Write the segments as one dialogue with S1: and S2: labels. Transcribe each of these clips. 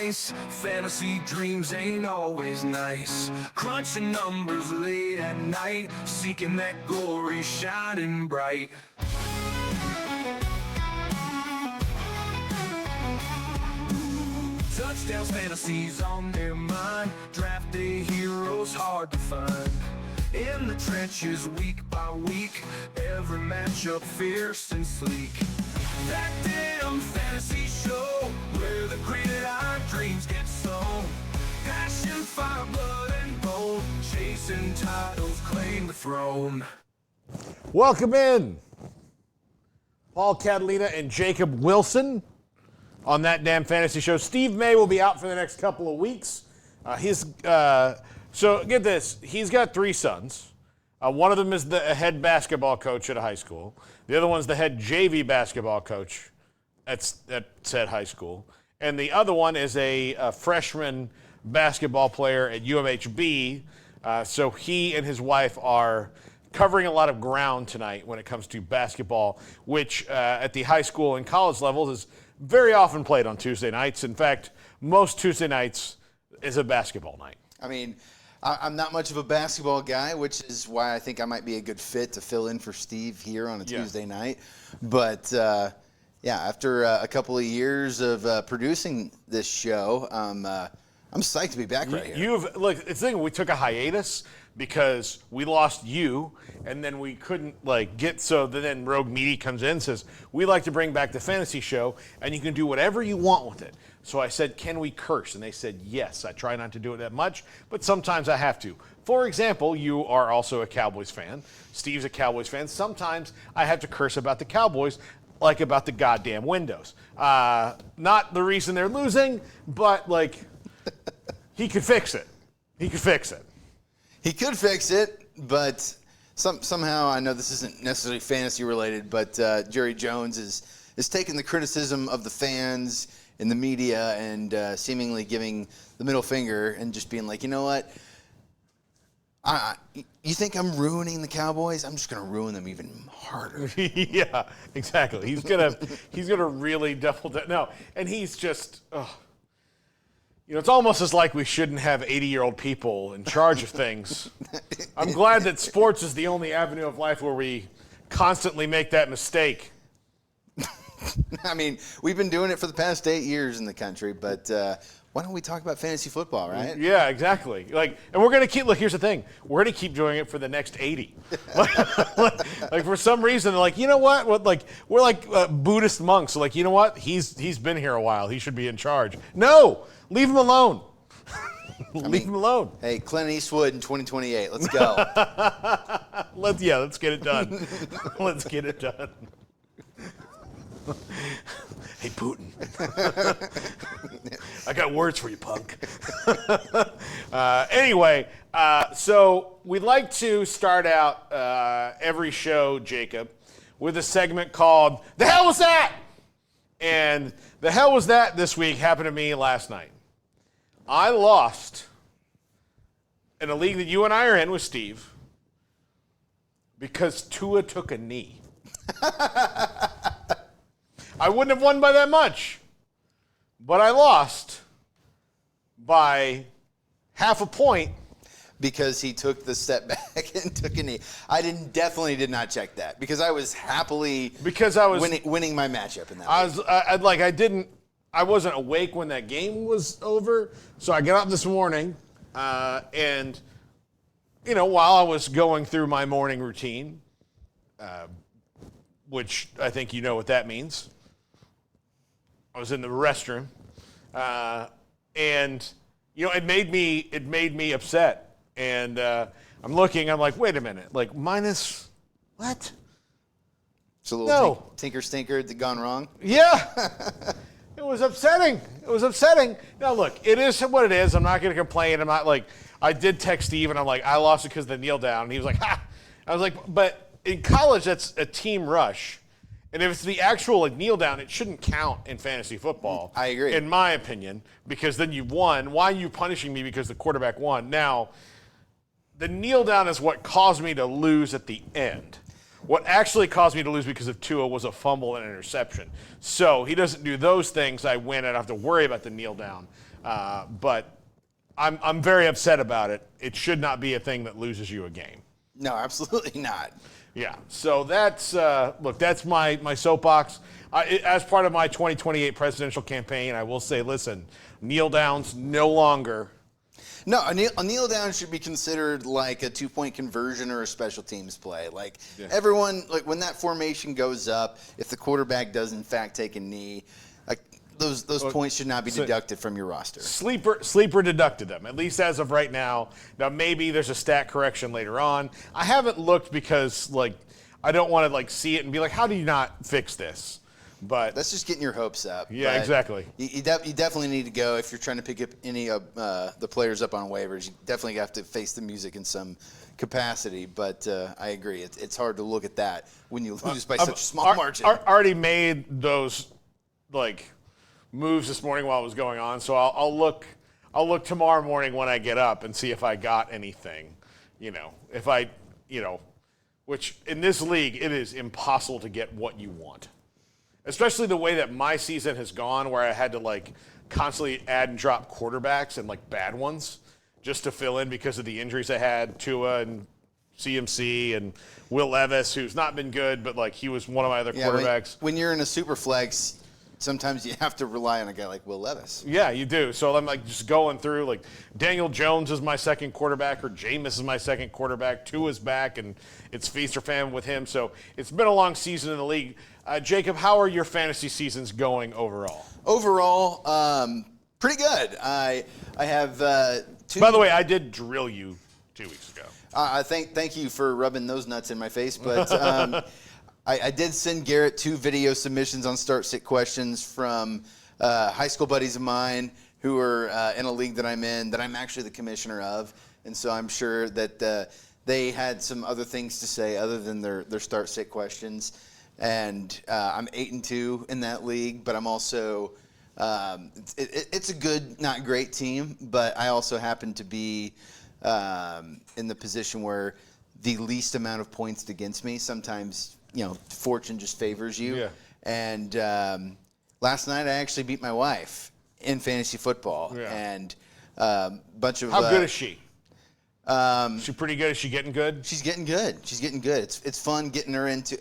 S1: dice. Fantasy dreams ain't always nice. Crunching numbers late at night, seeking that glory shining bright. Touchdowns, fantasies on their mind. Draft day heroes hard to find. In the trenches week by week, every matchup fierce and sleek. That damn fantasy show, where the gridiron dreams get sown. Passion, fire, blood, and bone, chasing titles, claim the throne.
S2: Welcome in, Paul Catalina and Jacob Wilson on That Damn Fantasy Show. Steve May will be out for the next couple of weeks. So get this, he's got 3 sons. One of them is the head basketball coach at a high school. The other one's the head JV basketball coach at said high school. And the other one is a freshman basketball player at UMHB. So he and his wife are covering a lot of ground tonight when it comes to basketball, which at the high school and college levels is very often played on Tuesday nights. In fact, most Tuesday nights is a basketball night.
S3: I mean, I'm not much of a basketball guy, which is why I think I might be a good fit to fill in for Steve here on a Tuesday night. But, after a couple of years of producing this show, I'm psyched to be back right here.
S2: Look, it's the thing, we took a hiatus because we lost you, and then we couldn't then Rogue Media comes in and says, we like to bring back the fantasy show, and you can do whatever you want with it. So I said, can we curse? And they said, yes. I try not to do it that much, but sometimes I have to. For example, you are also a Cowboys fan. Steve's a Cowboys fan. Sometimes I have to curse about the Cowboys, like about the goddamn windows. Not the reason they're losing, but he could fix it. He could fix it.
S3: He could fix it, but somehow, I know this isn't necessarily fantasy related, but Jerry Jones is taking the criticism of the fans in the media and seemingly giving the middle finger and just being like, you know what? You think I'm ruining the Cowboys? I'm just going to ruin them even harder.
S2: Yeah, exactly. He's gonna really double down. No, and he's just, it's almost as like we shouldn't have 80-year-old people in charge of things. I'm glad that sports is the only avenue of life where we constantly make that mistake.
S3: I mean, we've been doing it for the past 8 years in the country, but why don't we talk about fantasy football, right?
S2: Yeah, exactly. And we're gonna keep. Look, here's the thing: we're gonna keep doing it for the next 80. For some reason, you know what? We're like Buddhist monks. So you know what? He's been here a while. He should be in charge. No, leave him alone. Leave him alone.
S3: Hey, Clint Eastwood in 2028. Let's go.
S2: Let's get it done. Let's get it done. Hey, Putin. I got words for you, punk. Anyway, so we'd like to start out every show, Jacob, with a segment called The Hell Was That? And the hell was that this week happened to me last night. I lost in a league that you and I are in with Steve because Tua took a knee. I wouldn't have won by that much, but I lost by half a point.
S3: Because he took the step back and took a knee. I definitely did not check that because I was happily winning my matchup in that. I wasn't awake when that game was over, so I got up this morning, and while I was going through my morning routine, which I think you know what that means. I was in the restroom, and it made me upset. And I'm looking, I'm like, wait a minute, minus what? It's a little tinker stinker that gone wrong.
S2: Yeah, it was upsetting. Now look, it is what it is. I'm not going to complain. I'm not I did text Steve and I'm like, I lost it because of the kneel down. And he was like, ha. I was like, but in college that's a team rush. And if it's the actual kneel down, it shouldn't count in fantasy football.
S3: I agree.
S2: In my opinion, because then you've won. Why are you punishing me because the quarterback won? Now, the kneel down is what caused me to lose at the end. What actually caused me to lose because of Tua was a fumble and an interception. So he doesn't do those things. I win. I don't have to worry about the kneel down. But I'm very upset about it. It should not be a thing that loses you a game.
S3: No, absolutely not.
S2: Yeah. So that's look. That's my soapbox. As part of my 2028 presidential campaign, I will say, listen, kneel downs no longer.
S3: No, a kneel down should be considered like a 2-point conversion or a special teams play. Like everyone, like when that formation goes up, if the quarterback does in fact take a knee, like those points should not be deducted from your roster.
S2: Sleeper deducted them, at least as of right now. Now maybe there's a stat correction later on. I haven't looked because like I don't want to like see it and be like, how do you not fix this? But
S3: that's just getting your hopes up.
S2: Yeah, exactly.
S3: You definitely need to go if you're trying to pick up any of the players up on waivers. You definitely have to face the music in some capacity. But I agree, it's hard to look at that when you lose by such a small margin.
S2: Already made those like moves this morning while it was going on, so I'll look tomorrow morning when I get up and see if I got anything. Which in this league it is impossible to get what you want. Especially the way that my season has gone, where I had to like constantly add and drop quarterbacks and like bad ones just to fill in because of the injuries I had, Tua and CMC and Will Levis, who's not been good, but like he was one of my other quarterbacks.
S3: When you're in a super flex, sometimes you have to rely on a guy like Will Levis.
S2: Yeah, you do. So I'm like just going through like Daniel Jones is my second quarterback, or Jameis is my second quarterback. Tua's back, and it's feast or famine with him. So it's been a long season in the league. Jacob, how are your fantasy seasons going overall?
S3: Overall, pretty good. I have two.
S2: By the way, I did drill you 2 weeks ago.
S3: Thank you for rubbing those nuts in my face, but I did send Garrett 2 video submissions on start-sit questions from high school buddies of mine who are in a league that I'm in, that I'm actually the commissioner of, and so I'm sure that they had some other things to say other than their start-sit questions. And I'm 8-2 in that league, but I'm also it's a good, not great team. But I also happen to be in the position where the least amount of points against me. Sometimes fortune just favors you.
S2: Yeah.
S3: And last night I actually beat my wife in fantasy football.
S2: Yeah.
S3: And bunch of
S2: how good is she? She's pretty good. Is she getting good?
S3: She's getting good. It's fun getting her into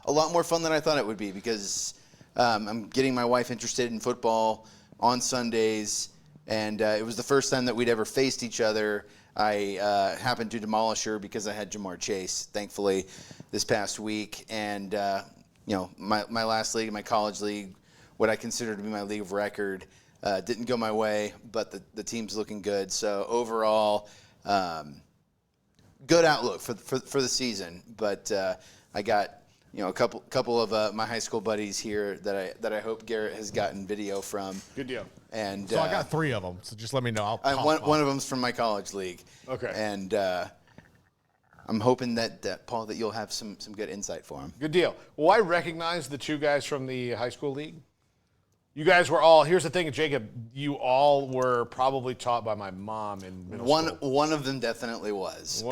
S3: a lot more fun than I thought it would be, because I'm getting my wife interested in football on Sundays, and it was the first time that we'd ever faced each other. I happened to demolish her because I had Jamar Chase, thankfully, this past week, and my last league, my college league, what I consider to be my league of record, didn't go my way, but the team's looking good. So overall, good outlook for the season, but I got a couple of my high school buddies here that I hope Garrett has gotten video from.
S2: Good deal.
S3: And
S4: so I got 3 of them. So just let me know.
S3: One of them's from my college league.
S2: Okay.
S3: And I'm hoping that Paul, that you'll have some good insight for him.
S2: Good deal. Well, I recognize the 2 guys from the high school league. You guys were all, here's the thing, Jacob, you all were probably taught by my mom in middle school.
S3: One of them definitely was.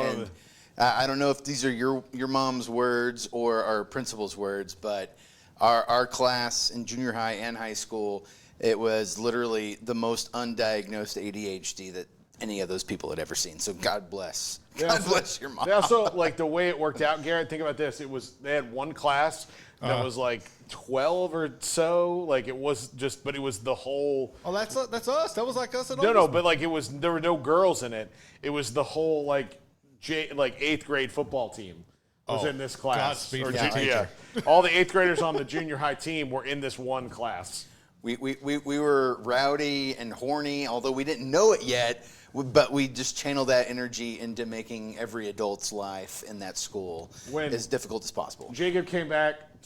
S3: I don't know if these are your mom's words or our principal's words, but our class in junior high and high school, it was literally the most undiagnosed ADHD that any of those people had ever seen. So God bless. God bless your mom.
S2: They also, like the way it worked out, Garrett, think about this. They had one class that was like 12 or so. Like it was just, but it was the whole.
S4: Oh, that's us. That was like us at
S2: No, but like there were no girls in it. It was the whole like 8th grade football team was in this class.
S4: Yeah.
S2: All the 8th graders on the junior high team were in this one class.
S3: We were rowdy and horny, although we didn't know it yet. But we just channeled that energy into making every adult's life in that school as difficult as possible.
S2: Jacob came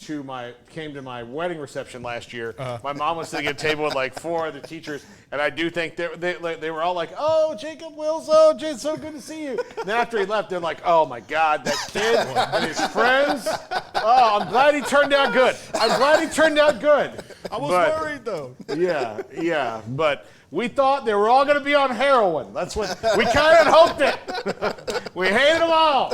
S2: to my wedding reception last year. My mom was sitting at a table with like 4 other teachers, and I do think they were all like, "Oh, Jacob Wills, oh, Jay, so good to see you." And then after he left, they're like, "Oh my God, that kid and his friends. Oh, I'm glad he turned out good. I was
S4: worried though.
S2: Yeah, but. We thought they were all going to be on heroin. That's what we kind of hoped it. We hated them all.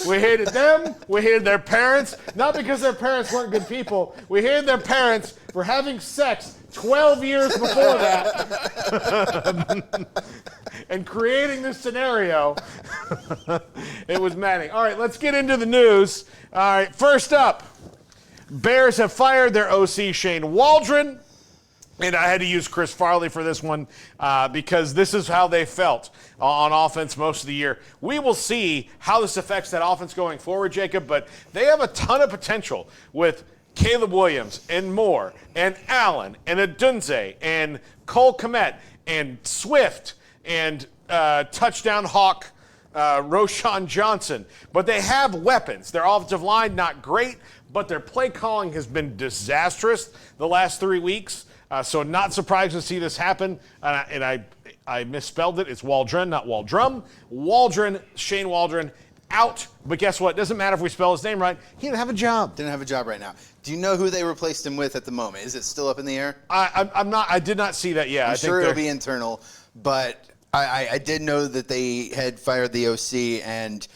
S2: We hated them. We hated their parents. Not because their parents weren't good people. We hated their parents for having sex 12 years before that. And creating this scenario, it was Manning. All right, let's get into the news. All right, first up, Bears have fired their OC, Shane Waldron. And I had to use Chris Farley for this one because this is how they felt on offense most of the year. We will see how this affects that offense going forward, Jacob, but they have a ton of potential with Caleb Williams and Moore and Allen and Adunze and Cole Kmet and Swift and touchdown hawk Roshan Johnson. But they have weapons. Their offensive line, not great, but their play calling has been disastrous the last 3 weeks. So not surprised to see this happen. And I misspelled it. It's Waldron, not Waldrum. Waldron, Shane Waldron, out. But guess what? It doesn't matter if we spell his name right. He didn't have a job.
S3: Didn't have a job right now. Do you know who they replaced him with at the moment? Is it still up in the air?
S2: I did not see that yet.
S3: I'm sure it'll be internal. But I did know that they had fired the OC. And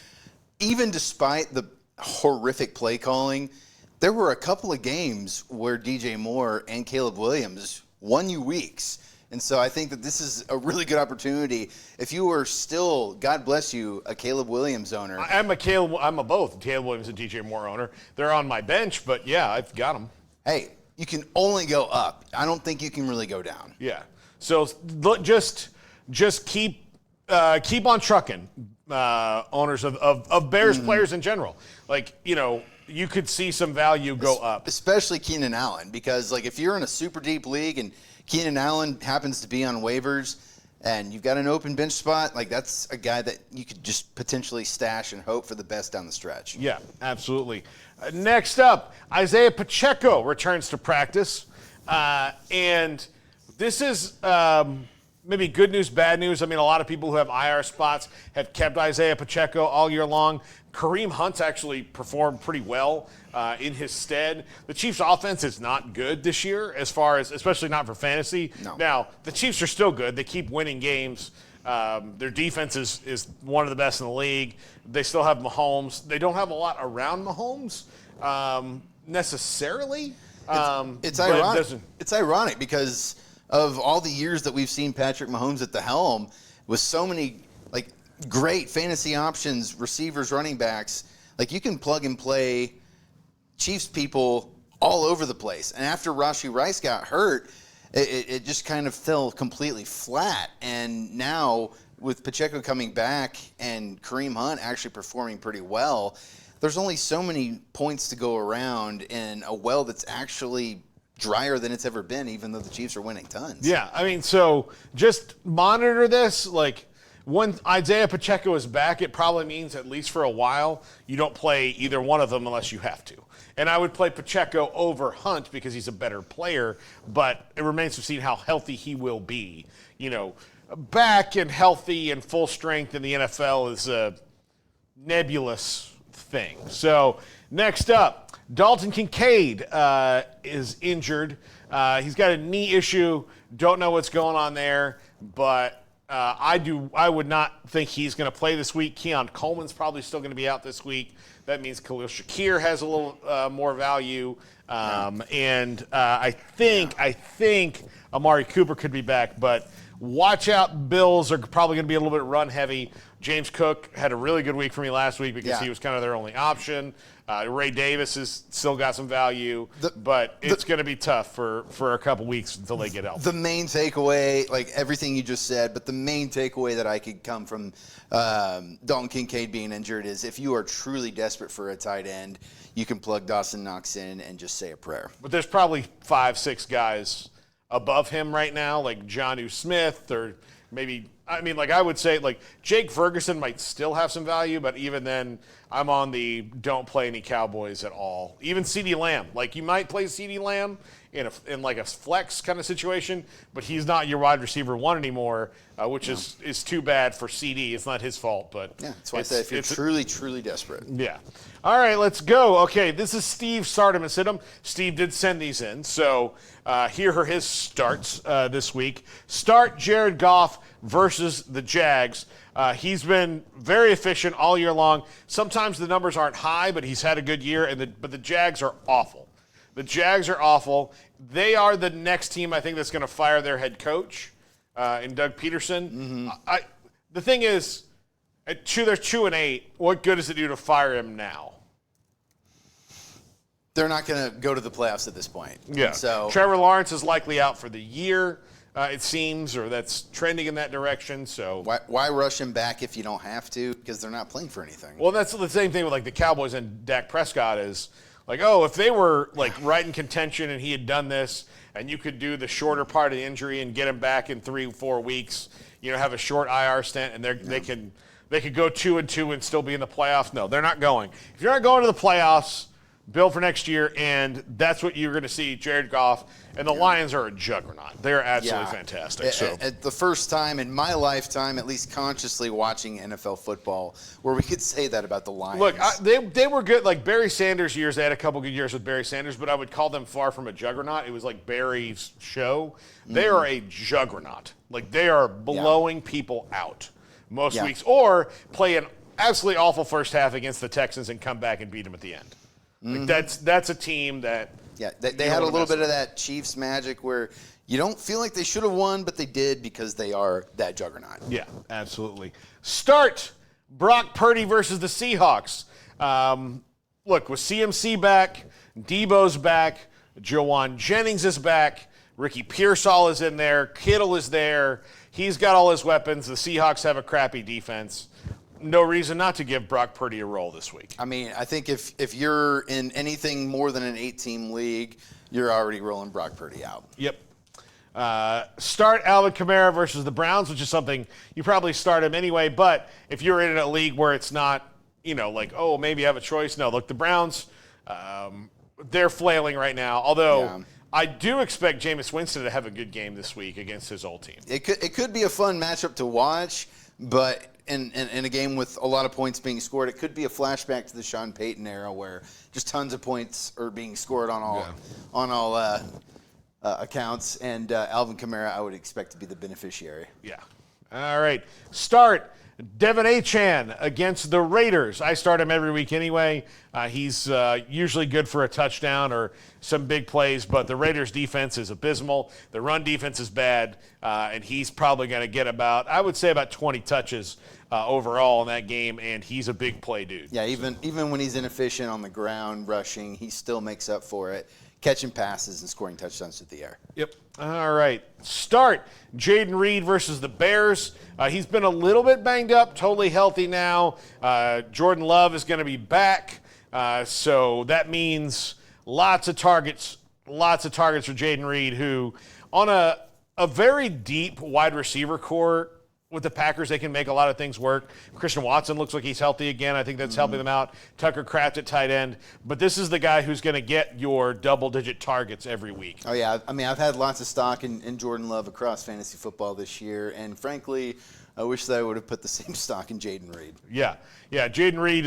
S3: even despite the horrific play calling, there were a couple of games where DJ Moore and Caleb Williams won you weeks. And so I think that this is a really good opportunity. If you are still, God bless you, a Caleb Williams owner.
S2: I'm a both Caleb Williams and DJ Moore owner. They're on my bench, but yeah, I've got them.
S3: Hey, you can only go up. I don't think you can really go down.
S2: Yeah. So look, just keep on trucking, owners of Bears players in general. Like, you could see some value go up.
S3: Especially Keenan Allen, because if you're in a super deep league and Keenan Allen happens to be on waivers and you've got an open bench spot, that's a guy that you could just potentially stash and hope for the best down the stretch.
S2: Yeah, absolutely. Next up, Isaiah Pacheco returns to practice. And this is maybe good news, bad news. I mean, a lot of people who have IR spots have kept Isaiah Pacheco all year long. Kareem Hunt's actually performed pretty well in his stead. The Chiefs' offense is not good this year, especially not for fantasy.
S3: No.
S2: Now, the Chiefs are still good. They keep winning games. Their defense is one of the best in the league. They still have Mahomes. They don't have a lot around Mahomes necessarily.
S3: It's ironic. It's ironic because of all the years that we've seen Patrick Mahomes at the helm with so many great fantasy options, receivers, running backs. You can plug and play Chiefs people all over the place. And after Rashee Rice got hurt, it just kind of fell completely flat. And now with Pacheco coming back and Kareem Hunt actually performing pretty well, there's only so many points to go around in a well that's actually drier than it's ever been, even though the Chiefs are winning tons.
S2: Yeah, I mean, so just monitor this. When Isaiah Pacheco is back, it probably means, at least for a while, you don't play either one of them unless you have to. And I would play Pacheco over Hunt because he's a better player, but it remains to be seen how healthy he will be. Back and healthy and full strength in the NFL is a nebulous thing. So next up, Dalton Kincaid is injured. He's got a knee issue. Don't know what's going on there, but I would not think he's going to play this week. Keon Coleman's probably still going to be out this week. That means Khalil Shakir has a little more value. And I think Amari Cooper could be back, but watch out. Bills are probably going to be a little bit run heavy. James Cook had a really good week for me last week because he was kind of their only option. Ray Davis has still got some value, but it's going to be tough for a couple weeks until they get healthy.
S3: The main takeaway, everything you just said, but the main takeaway that I could come from Dalton Kincaid being injured is if you are truly desperate for a tight end, you can plug Dawson Knox in and just say a prayer.
S2: But there's probably 5-6 guys above him right now, like Jonnu Smith or maybe – I would say, Jake Ferguson might still have some value, but even then, I'm on the don't play any Cowboys at all. Even CeeDee Lamb. You might play CeeDee Lamb in a flex kind of situation, but he's not your wide receiver one anymore, which is too bad for CD. It's not his fault, but
S3: yeah, that's why I said if you're truly, truly desperate.
S2: Yeah. All right, let's go. Okay, this is Steve Stardom and Sidham. Steve did send these in, so here are his starts this week. Start Jared Goff versus the Jags. He's been very efficient all year long. Sometimes the numbers aren't high, but he's had a good year, but the Jags are awful. The Jags are awful. They are the next team, I think, that's going to fire their head coach in Doug Peterson. The thing is, they're 2-8. What good does it do to fire him now?
S3: They're not going to go to the playoffs at this point.
S2: Yeah.
S3: So
S2: Trevor Lawrence is likely out for the year, it seems, or that's trending in that direction. So
S3: why rush him back if you don't have to? Because they're not playing for anything.
S2: Well, that's the same thing with like the Cowboys and Dak Prescott is like, oh, if they were like right in contention and he had done this, and you could do the shorter part of the injury and get him back in 3-4 weeks, have a short IR stint, and they could go 2-2 and still be in the playoffs. No, they're not going. If you're not going to the playoffs, build for next year, and that's what you're going to see. Jared Goff and the Lions are a juggernaut. They're absolutely fantastic. So
S3: at the first time in my lifetime, at least consciously watching NFL football, where we could say that about the Lions.
S2: Look, they were good. Like Barry Sanders years, they had a couple good years with Barry Sanders, but I would call them far from a juggernaut. It was like Barry's show. They are a juggernaut. Like they are blowing people out most weeks, or play an absolutely awful first half against the Texans and come back and beat them at the end. Like that's a team that
S3: they had a little bit of that Chiefs magic where you don't feel like they should have won, but they did because they are that juggernaut.
S2: Yeah, absolutely. Start Brock Purdy versus the Seahawks. Look, with CMC back, Debo's back, Jawan Jennings is back, Ricky Pearsall is in there, Kittle is there. He's got all his weapons. The Seahawks have a crappy defense. No reason not to give Brock Purdy a roll this week.
S3: I mean, I think if you're in anything more than an 8-team league, you're already rolling Brock Purdy out.
S2: Yep. Start Alvin Kamara versus the Browns, which is something you probably start him anyway. But if you're in a league where it's not, like, oh, maybe you have a choice. No, look, the Browns, they're flailing right now. Although I do expect Jameis Winston to have a good game this week against his old team.
S3: It could be a fun matchup to watch, but in a game with a lot of points being scored, it could be a flashback to the Sean Payton era where just tons of points are being scored on all accounts, and Alvin Kamara I would expect to be the beneficiary.
S2: Yeah. All right. Start Devin Achane against the Raiders. I start him every week anyway. He's usually good for a touchdown or some big plays, but the Raiders' defense is abysmal. The run defense is bad, and he's probably going to get about 20 touches overall in that game, and he's a big play dude.
S3: Yeah, even when he's inefficient on the ground rushing, he still makes up for it, catching passes and scoring touchdowns through the air.
S2: Yep. All right. Start Jaden Reed versus the Bears. He's been a little bit banged up, totally healthy now. Jordan Love is going to be back. So that means lots of targets for Jaden Reed, who on a very deep wide receiver core with the Packers, they can make a lot of things work. Christian Watson looks like he's healthy again. I think that's helping them out. Tucker Kraft at tight end. But this is the guy who's going to get your double-digit targets every week.
S3: Oh, yeah. I mean, I've had lots of stock in Jordan Love across fantasy football this year. And, frankly, I wish that I would have put the same stock in Jaden Reed.
S2: Yeah. Jaden Reed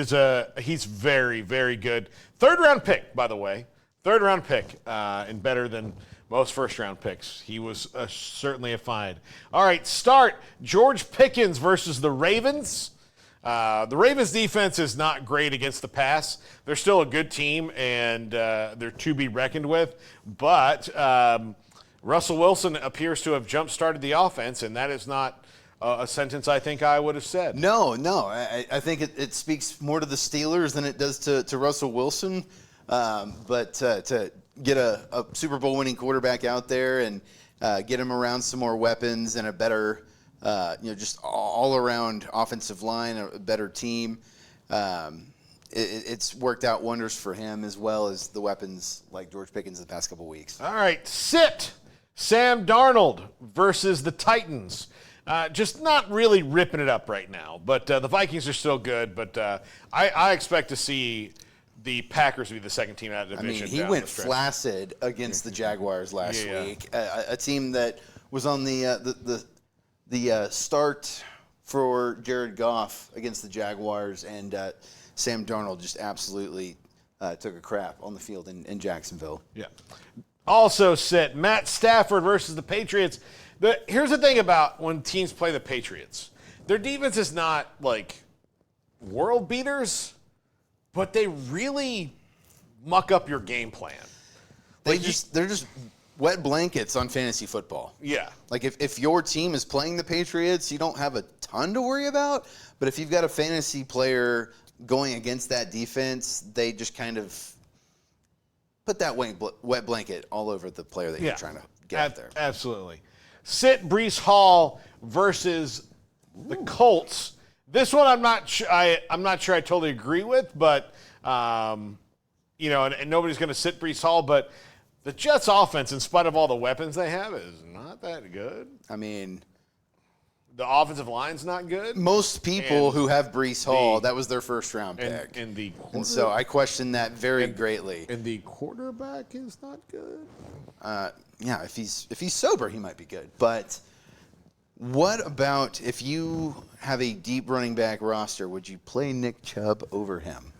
S2: he's very, very good. Third-round pick, by the way. Third-round pick, and better than most first-round picks. He was certainly a find. All right, start George Pickens versus the Ravens. The Ravens' defense is not great against the pass. They're still a good team, and they're to be reckoned with. But Russell Wilson appears to have jump-started the offense, and that is not a sentence I think I would have said.
S3: No. I think it speaks more to the Steelers than it does to Russell Wilson. But to get a Super Bowl winning quarterback out there and get him around some more weapons and a better, just all around offensive line, a better team. It's worked out wonders for him as well as the weapons like George Pickens the past couple weeks.
S2: All right, sit Sam Darnold versus the Titans. Just not really ripping it up right now, but the Vikings are still good. But I expect to see the Packers be the second team out of the division.
S3: I mean, he went flaccid against the Jaguars last week. A team that was on the start for Jared Goff against the Jaguars, and Sam Darnold just absolutely took a crap on the field in Jacksonville.
S2: Yeah. Also sit Matt Stafford versus the Patriots. Here's the thing about when teams play the Patriots. Their defense is not like world beaters, but they really muck up your game plan.
S3: they're just wet blankets on fantasy football.
S2: Yeah.
S3: Like if your team is playing the Patriots, you don't have a ton to worry about. But if you've got a fantasy player going against that defense, they just kind of put that wet blanket all over the player that you're trying to get out there.
S2: Absolutely. Sit Breece Hall versus the Colts. This one I'm not sure I totally agree with, but and nobody's going to sit Breece Hall, but the Jets' offense, in spite of all the weapons they have, is not that good.
S3: I mean,
S2: the offensive line's not good.
S3: Most people who have Breece Hall, that was their first-round pick. And so I question that very greatly.
S2: And the quarterback is not good?
S3: Yeah, if he's sober, he might be good. But what about if you have a deep running back roster, would you play Nick Chubb over him?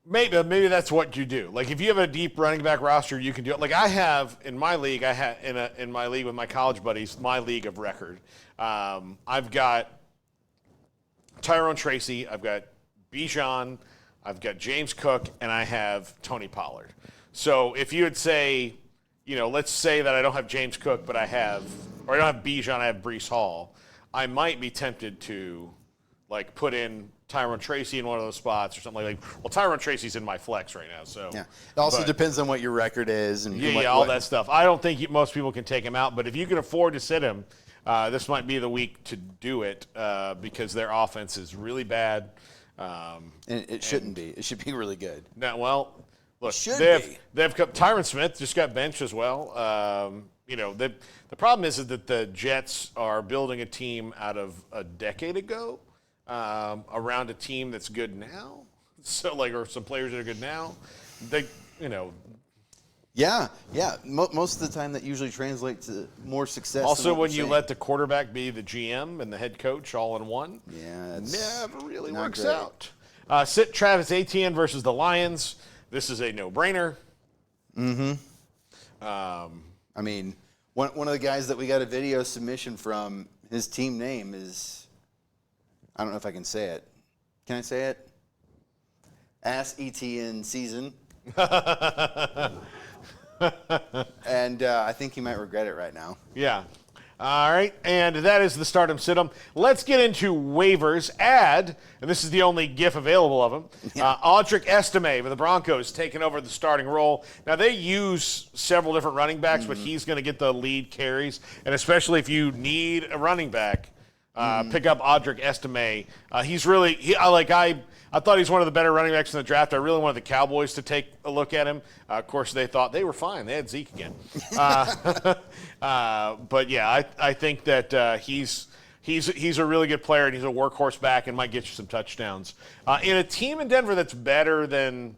S2: Maybe that's what you do. Like if you have a deep running back roster, you can do it. Like I have in my league, in my league with my college buddies, my league of record. I've got Tyrone Tracy, I've got Bijan, I've got James Cook, and I have Tony Pollard. So if you would say, let's say that I don't have James Cook, but I don't have Bijan, I have Breece Hall, I might be tempted to like put in Tyrone Tracy in one of those spots or something like that. Well, Tyrone Tracy's in my flex right now, so
S3: yeah. It also depends on what your record is and
S2: all that stuff. I don't think most people can take him out, but if you can afford to sit him, this might be the week to do it because their offense is really bad.
S3: And it shouldn't be. It should be really good.
S2: Now, well, look,
S3: they've
S2: Tyron Smith just got benched as well. The problem is that the Jets are building a team out of a decade ago. Around a team that's good now, or some players that are good now,
S3: Yeah. Most of the time, that usually translates to more success.
S2: Also, when you let the quarterback be the GM and the head coach all in one,
S3: it
S2: never really works out. Sit Travis Etienne versus the Lions. This is a no-brainer.
S3: Mm-hmm. I mean, one of the guys that we got a video submission from, his team name is. I don't know if I can say it. Can I say it? Ask ETN season. And I think he might regret it right now.
S2: Yeah. All right. And that is the Stardom Sit-em. Let's get into waivers. And this is the only GIF available of him. Audric Estime for the Broncos taking over the starting role. Now, they use several different running backs, but he's going to get the lead carries. And especially if you need a running back, pick up Audric Estime. He's really I thought he's one of the better running backs in the draft. I really wanted the Cowboys to take a look at him. Of course, they thought they were fine. They had Zeke again. But yeah, I think that he's a really good player and he's a workhorse back and might get you some touchdowns. In a team in Denver that's better than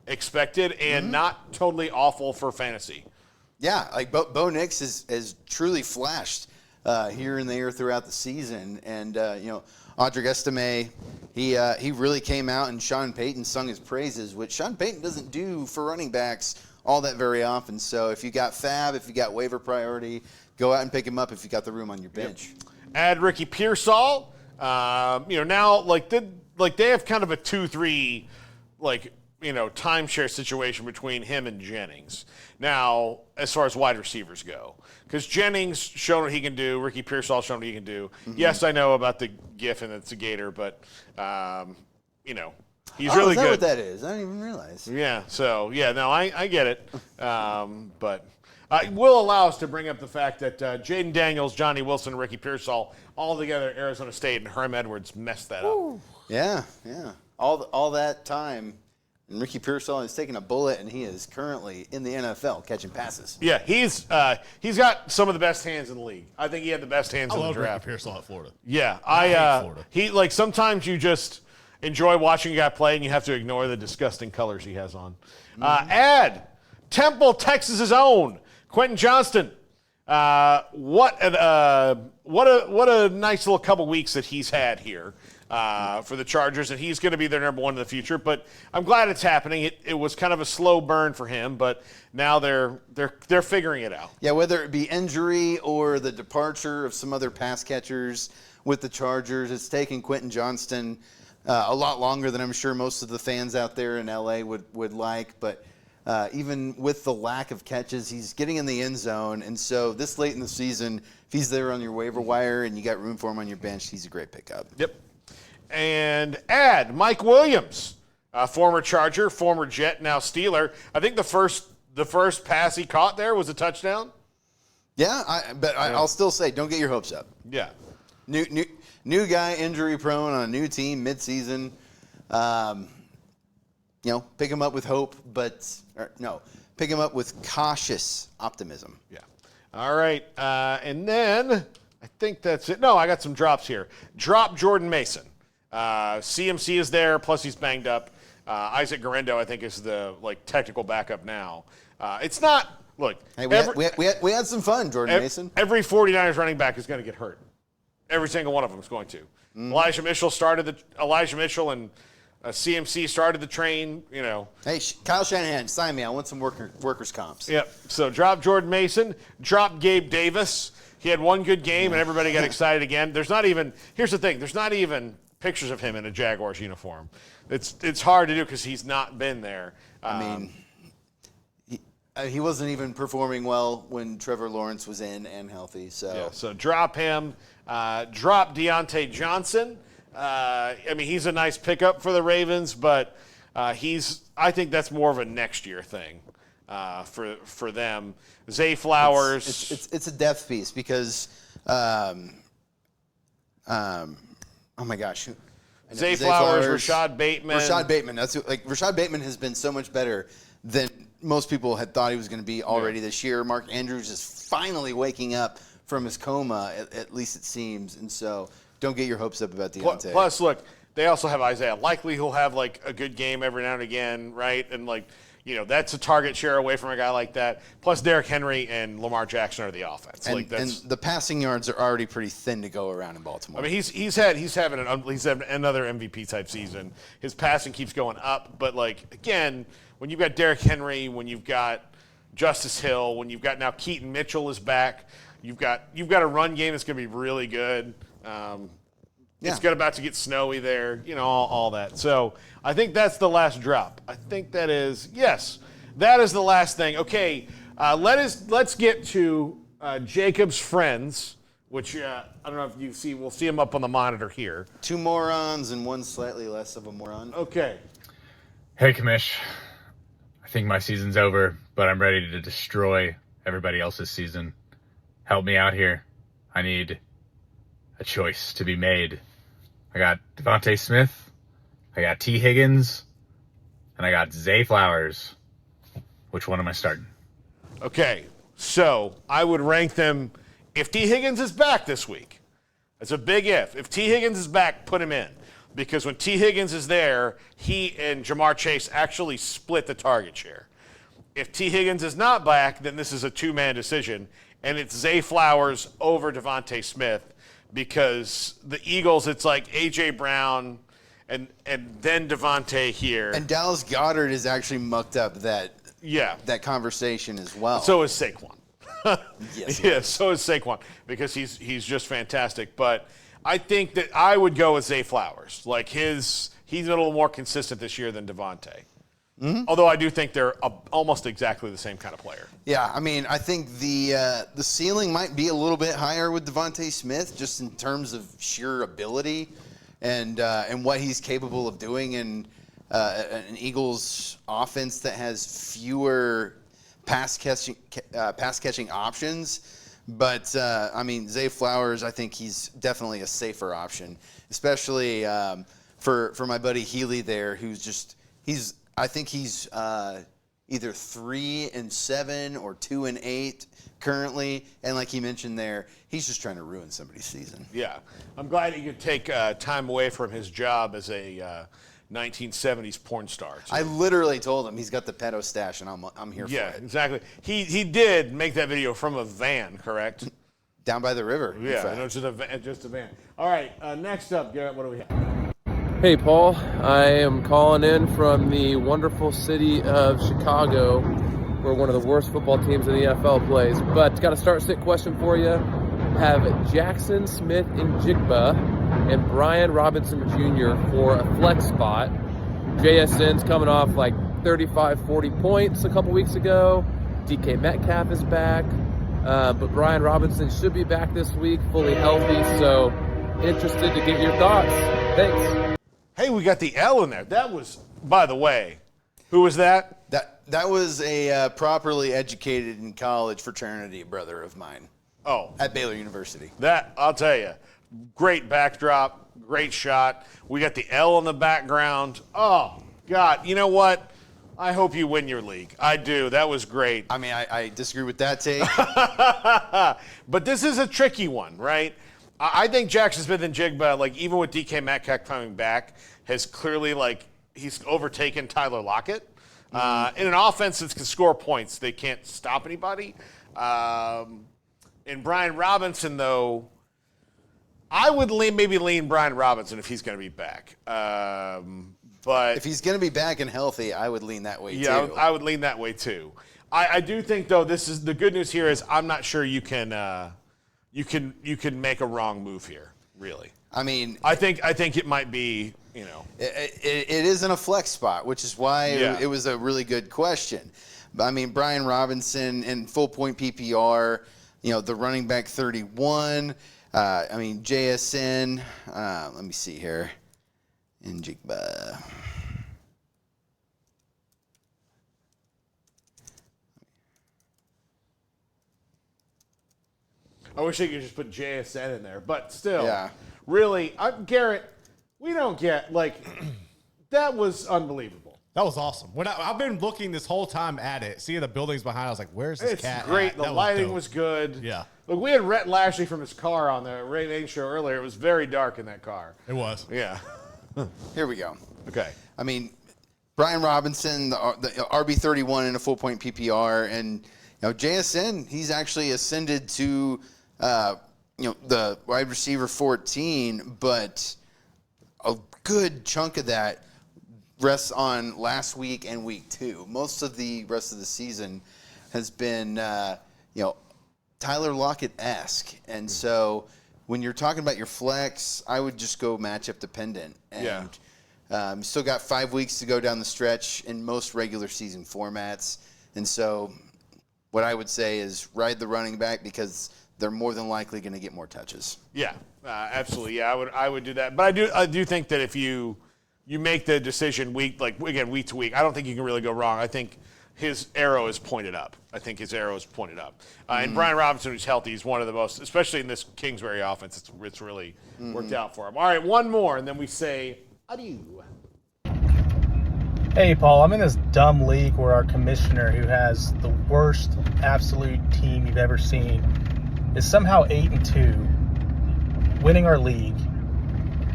S2: expected and not totally awful for fantasy.
S3: Yeah, like Bo Nix has truly flashed. Here and there throughout the season, and Audric Estime, he really came out, and Sean Payton sung his praises, which Sean Payton doesn't do for running backs all that very often. So if you got fab, if you got waiver priority, go out and pick him up if you got the room on your bench.
S2: Yep. Add Ricky Pearsall. Now they have kind of a 2-3 timeshare situation between him and Jennings. Now, as far as wide receivers go, because Jennings shown what he can do, Ricky Pearsall shown what he can do. Mm-hmm. Yes, I know about the GIF and it's a gator, but he's really
S3: is that
S2: good.
S3: What that is? I didn't even realize.
S2: Yeah. So I get it, but. It will allow us to bring up the fact that Jaden Daniels, Johnny Wilson, and Ricky Pearsall all together at Arizona State, and Herm Edwards messed that up.
S3: Yeah. All that time, and Ricky Pearsall is taking a bullet, and he is currently in the NFL catching passes.
S2: Yeah, he's got some of the best hands in the league. I think he had the best hands in the draft.
S4: I love Ricky Pearsall at Florida.
S2: Yeah,
S4: I hate Florida.
S2: Sometimes you just enjoy watching a guy play, and you have to ignore the disgusting colors he has on. Add Temple, Texas's own Quentin Johnston. What a nice little couple weeks that he's had here for the Chargers, and he's going to be their number one in the future. But I'm glad it's happening. It was kind of a slow burn for him, but now they're figuring it out.
S3: Yeah, whether it be injury or the departure of some other pass catchers with the Chargers, it's taken Quentin Johnston a lot longer than I'm sure most of the fans out there in LA would like, but. even with the lack of catches, he's getting in the end zone. And so this late in the season, if he's there on your waiver wire and you got room for him on your bench, he's a great pickup.
S2: Yep. And add Mike Williams, former Charger, former Jet, now Steeler. I think the first pass he caught there was a touchdown.
S3: Yeah, I'll still say, don't get your hopes up.
S2: Yeah.
S3: New guy, injury prone on a new team midseason. Pick him up with hope, pick him up with cautious optimism.
S2: Yeah. All right. And then I think that's it. No, I got some drops here. Drop Jordan Mason. CMC is there, plus he's banged up. Isaac Garendo, I think, is the technical backup now. It's not. Look,
S3: hey, we had some fun, Jordan Mason.
S2: Every 49ers running back is going to get hurt. Every single one of them is going to. Mm-hmm. Elijah Mitchell and CMC started the train.
S3: Hey, Kyle Shanahan, sign me. I want some workers' comps.
S2: Yep. So drop Jordan Mason. Drop Gabe Davis. He had one good game, and everybody got excited again. Here's the thing. There's not even pictures of him in a Jaguars uniform. It's hard to do because he's not been there.
S3: He wasn't even performing well when Trevor Lawrence was in and healthy.
S2: So drop him. Drop Deontay Johnson. He's a nice pickup for the Ravens, but I think that's more of a next year thing for them. Zay Flowers.
S3: It's a depth piece because, oh my gosh.
S2: Zay Flowers, Rashad Bateman.
S3: Rashad Bateman has been so much better than most people had thought he was going to be already this year. Mark Andrews is finally waking up from his coma, at least it seems. And so don't get your hopes up about Deontay.
S2: Plus, look, they also have Isaiah Likely, who'll have a good game every now and again, right? And that's a target share away from a guy like that. Plus, Derrick Henry and Lamar Jackson are the offense.
S3: And the passing yards are already pretty thin to go around in Baltimore.
S2: He's having another MVP type season. His passing keeps going up, but again, when you've got Derrick Henry, when you've got Justice Hill, when you've got now Keaton Mitchell is back, you've got a run game that's going to be really good. It's about to get snowy there, all that. So I think that's the last drop. I think that is the last thing. Okay, let's get to Jacob's friends, which I don't know if you see. We'll see them up on the monitor here.
S3: 2 morons and one slightly less of a moron.
S2: Okay.
S5: Hey, Commish. I think my season's over, but I'm ready to destroy everybody else's season. Help me out here. I need a choice to be made. I got Devontae Smith, I got T. Higgins, and I got Zay Flowers. Which one am I starting?
S2: Okay, so I would rank them if T. Higgins is back this week. That's a big if. If T. Higgins is back, put him in. Because when T. Higgins is there, he and Jamar Chase actually split the target share. If T. Higgins is not back, then this is a 2-man decision, and it's Zay Flowers over Devontae Smith because the Eagles, it's A.J. Brown and then Devontae here.
S3: And Dallas Goedert has actually mucked up that conversation as well.
S2: So is Saquon.
S3: Yes.
S2: So is Saquon because he's just fantastic. But I think that I would go with Zay Flowers. He's a little more consistent this year than Devontae. Mm-hmm. Although I do think they're almost exactly the same kind of player.
S3: Yeah, I think the ceiling might be a little bit higher with Devontae Smith, just in terms of sheer ability and what he's capable of doing in an Eagles offense that has fewer pass catching options. But Zay Flowers, I think he's definitely a safer option, especially for my buddy Healy there, I think he's either 3-7 or 2-8 currently, and like he mentioned there, he's just trying to ruin somebody's season.
S2: Yeah, I'm glad he could take time away from his job as a 1970s porn star.
S3: I literally told him he's got the pedo stash, and I'm here for it.
S2: Yeah, exactly. He did make that video from a van, correct?
S3: Down by the river.
S2: Yeah, no, just a van. All right, next up, Garrett, what do we have?
S6: Hey, Paul. I am calling in from the wonderful city of Chicago, where one of the worst football teams in the NFL plays. But got a start-sit question for you. Have Jackson Smith and Jigba and Brian Robinson Jr. for a flex spot. JSN's coming off 35, 40 points a couple weeks ago. DK Metcalf is back. But Brian Robinson should be back this week, fully healthy. So interested to get your thoughts. Thanks.
S2: Hey, we got the L in there. That was, by the way, who was that?
S3: That was a properly educated in college fraternity brother of mine.
S2: Oh.
S3: At Baylor University.
S2: That, I'll tell you, great backdrop, great shot. We got the L in the background. Oh, God, you know what? I hope you win your league. I do. That was great.
S3: I mean, I disagree with that take.
S2: But this is a tricky one, right? I think Jackson Smith-Njigba, like, even with DK Metcalf coming back, has clearly, like, he's overtaken Tyler Lockett. In an offense that can score points, they can't stop anybody. And Brian Robinson, though, I would maybe lean Brian Robinson if he's going to be back. But
S3: if he's going to be back and healthy, I would lean that way too.
S2: Yeah, I would lean that way too. I do think, though, this is the good news here is I'm not sure you can make a wrong move here. Really.
S3: I mean,
S2: I think it might be.
S3: It isn't a flex spot, which is why it was a really good question. I mean, Brian Robinson in full point PPR, the running back 31. I mean, JSN. Let me see here. Njigba.
S2: I wish I could just put JSN in there, but still, really, Garrett. We don't get, that was unbelievable.
S4: That was awesome. I've been looking this whole time at it, seeing the buildings behind. I was like, where's this cat?
S2: It's great.
S4: At?
S2: The lighting was good.
S4: Yeah.
S2: Look, we had Rhett Lashley from his car on the Ray Nate show earlier. It was very dark in that car.
S4: It was.
S2: Yeah.
S3: Here we go.
S2: Okay.
S3: I mean, Brian Robinson, the RB31 in a full point PPR, and JSN, he's actually ascended to the wide receiver 14, but a good chunk of that rests on last week and week 2. Most of the rest of the season has been, Tyler Lockett-esque. And so when you're talking about your flex, I would just go matchup dependent. And still got 5 weeks to go down the stretch in most regular season formats. And so what I would say is ride the running back because they're more than likely going to get more touches.
S2: Yeah, absolutely. Yeah, I would do that. But I do think that if you make the decision week to week, I don't think you can really go wrong. I think his arrow is pointed up. And Brian Robinson, who's healthy, is one of the most, especially in this Kingsbury offense, it's really worked out for him. All right, one more, and then we say adieu.
S7: Hey, Paul, I'm in this dumb league where our commissioner, who has the worst absolute team you've ever seen, is somehow 8-2, winning our league,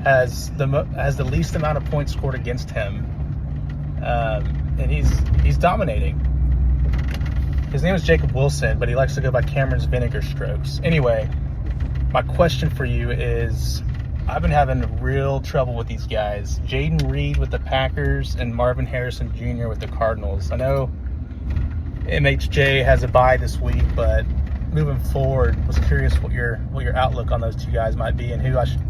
S7: has the least amount of points scored against him, and he's dominating. His name is Jacob Wilson, but he likes to go by Cameron's Vinegar Strokes. Anyway, my question for you is, I've been having real trouble with these guys. Jaden Reed with the Packers and Marvin Harrison Jr. with the Cardinals. I know MHJ has a bye this week, but moving forward, was curious what your outlook on those two guys might be and who I should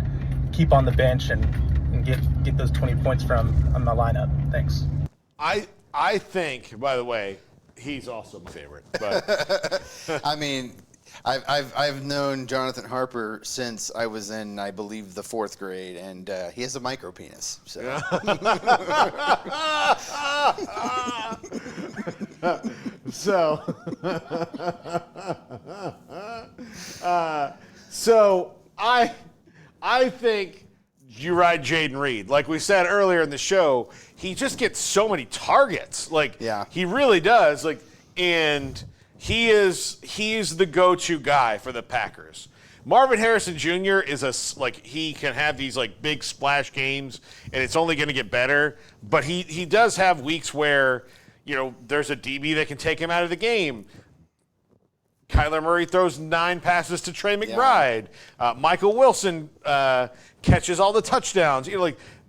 S7: keep on the bench and get those 20 points from on my lineup. Thanks.
S2: I think, by the way, he's also my favorite. But
S3: I mean, I've known Jonathan Harper since I was in, I believe, the 4th grade, and he has a micro penis. So.
S2: So I think you ride Jaden Reed. Like we said earlier in the show, he just gets so many targets. He really does. And he's the go-to guy for the Packers. Marvin Harrison Jr. he can have these big splash games, and it's only going to get better. But he does have weeks where there's a DB that can take him out of the game. Kyler Murray throws 9 passes to Trey McBride. Michael Wilson catches all the touchdowns.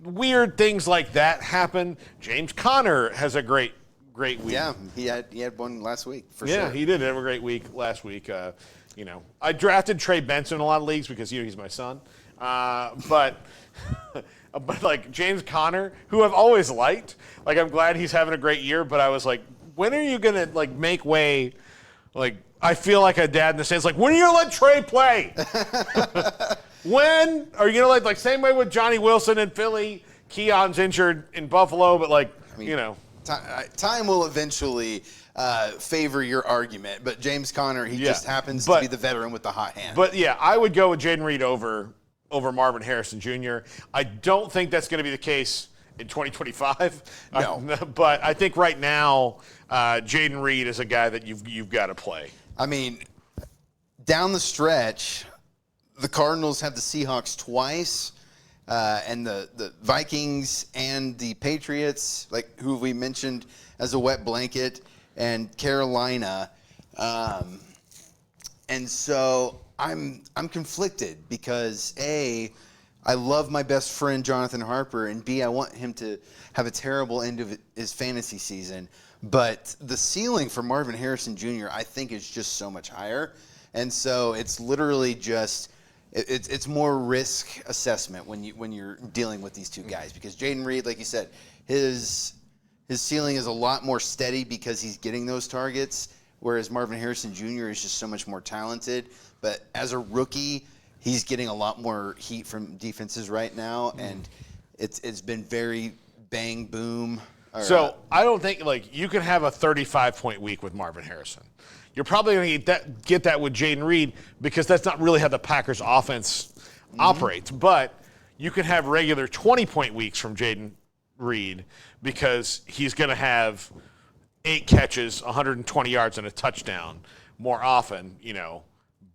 S2: Weird things like that happen. James Conner has a great week.
S3: Yeah, he had one last week for sure.
S2: Yeah, he did have a great week last week. I drafted Trey Benson in a lot of leagues because he's my son. But But like James Conner, who I've always liked, like I'm glad he's having a great year. But I was like, when are you gonna like make way? Like I feel like a dad in the stands. Like when are you gonna let Trey play? When are you gonna like same way with Johnny Wilson in Philly? Keon's injured in Buffalo, but like
S3: time will eventually favor your argument. But James Conner, he just happens to be the veteran with the hot hand.
S2: But yeah, I would go with Jaden Reed over Marvin Harrison Jr. I don't think that's going to be the case in 2025.
S3: No.
S2: But I think right now, Jaden Reed is a guy that you've got to play.
S3: I mean, down the stretch, the Cardinals have the Seahawks twice, and the Vikings and the Patriots, like who we mentioned as a wet blanket, and Carolina. And so I'm conflicted because A, I love my best friend Jonathan Harper, and B, I want him to have a terrible end of his fantasy season. But the ceiling for Marvin Harrison Jr. I think is just so much higher, and so it's literally just it's more risk assessment when you're dealing with these two guys, because Jaden Reed, like you said, his ceiling is a lot more steady because he's getting those targets, whereas Marvin Harrison Jr. is just so much more talented. But as a rookie, he's getting a lot more heat from defenses right now, and it's been very bang boom.
S2: So I don't think you can have a 35-point week with Marvin Harrison. You're probably going to get that with Jaden Reed because that's not really how the Packers offense operates. But you can have regular 20-point weeks from Jaden Reed because he's going to have 8 catches, 120 yards, and a touchdown more often,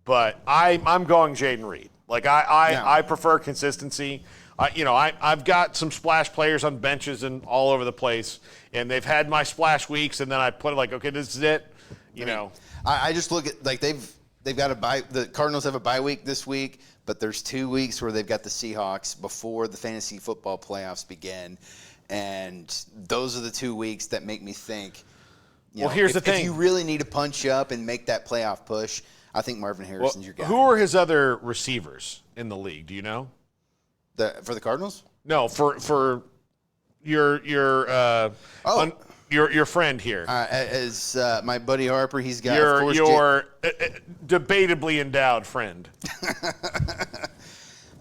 S2: But I'm going Jaden Reed. I prefer consistency. I've got some splash players on benches and all over the place, and they've had my splash weeks, and then I put it okay, this is it.
S3: I just look at they've got a bye. The Cardinals have a bye week this week, but there's 2 weeks where they've got the Seahawks before the fantasy football playoffs begin, and those are the 2 weeks that make me think.
S2: Here's the thing:
S3: if you really need to punch up and make that playoff push, I think Marvin Harrison's your guy.
S2: Who are his other receivers in the league? Do you know?
S3: For the Cardinals?
S2: No, for your friend here.
S3: As my buddy Harper, he's got
S2: your debatably endowed friend.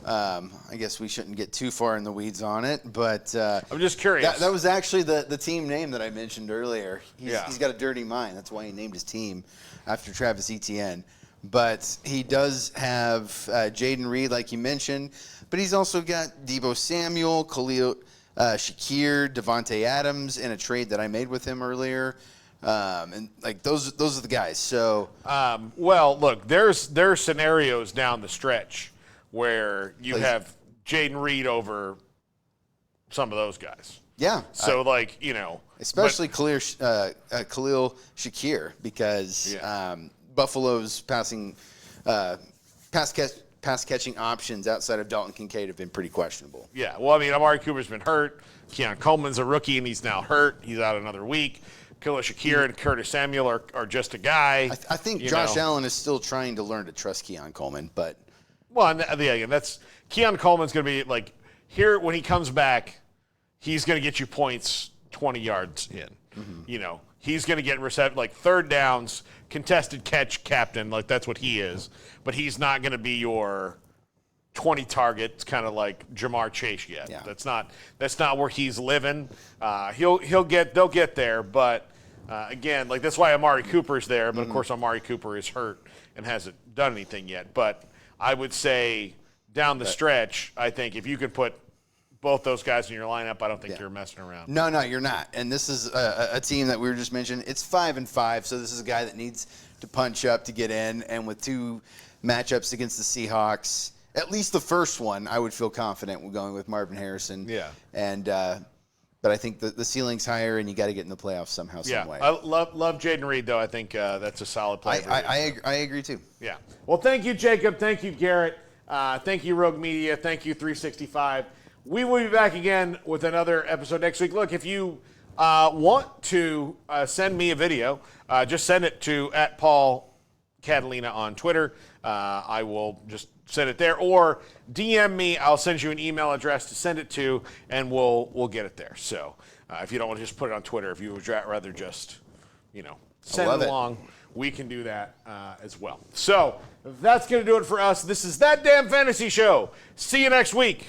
S3: I guess we shouldn't get too far in the weeds on it, but
S2: I'm just curious.
S3: That was actually the team name that I mentioned earlier. He's got a dirty mind. That's why he named his team after Travis Etienne. But he does have Jaden Reed, like you mentioned, but he's also got Deebo Samuel, Khalil Shakir, Devontae Adams in a trade that I made with him earlier. And those are the guys. So
S2: look, there's scenarios down the stretch where you have Jaden Reed over some of those guys.
S3: Yeah.
S2: So
S3: especially Khalil Shakir, because Buffalo's pass catching options outside of Dalton Kincaid have been pretty questionable.
S2: Yeah, well, I mean, Amari Cooper's been hurt. Keon Coleman's a rookie, and he's now hurt. He's out another week. Khalil Shakir and Curtis Samuel are just a guy.
S3: I think Josh Allen is still trying to learn to trust Keon Coleman, but
S2: that's Keon Coleman's going to be here when he comes back. He's going to get you points 20 yards in. Mm-hmm. He's going to get third downs, contested catch captain, that's what he is. But he's not going to be your 20 targets, kind of like Jamar Chase yet. Yeah. That's not where he's living. They'll get there, but again, that's why Amari Cooper's there. But of course, Amari Cooper is hurt and hasn't done anything yet. But I would say down the stretch, I think if you could put both those guys in your lineup, I don't think you're messing around.
S3: No, you're not. And this is a team that we were just mentioning. It's 5-5, so this is a guy that needs to punch up to get in. And with 2 matchups against the Seahawks, at least the first one, I would feel confident with going with Marvin Harrison. Yeah. And but I think the ceiling's higher, and you got to get in the playoffs somehow, some way.
S2: I love Jaden Reed, though. I think that's a solid play.
S3: I agree too.
S2: Yeah. Well, thank you, Jacob. Thank you, Garrett. Thank you, Rogue Media. Thank you, 365. We will be back again with another episode next week. Look, if you want to send me a video, just send it to @Paul Catalina on Twitter. I will just send it there, or DM me. I'll send you an email address to send it to, and we'll get it there. So if you don't want to just put it on Twitter, if you would rather just, send it along, we can do that as well. So that's going to do it for us. This is That Damn Fantasy Show. See you next week.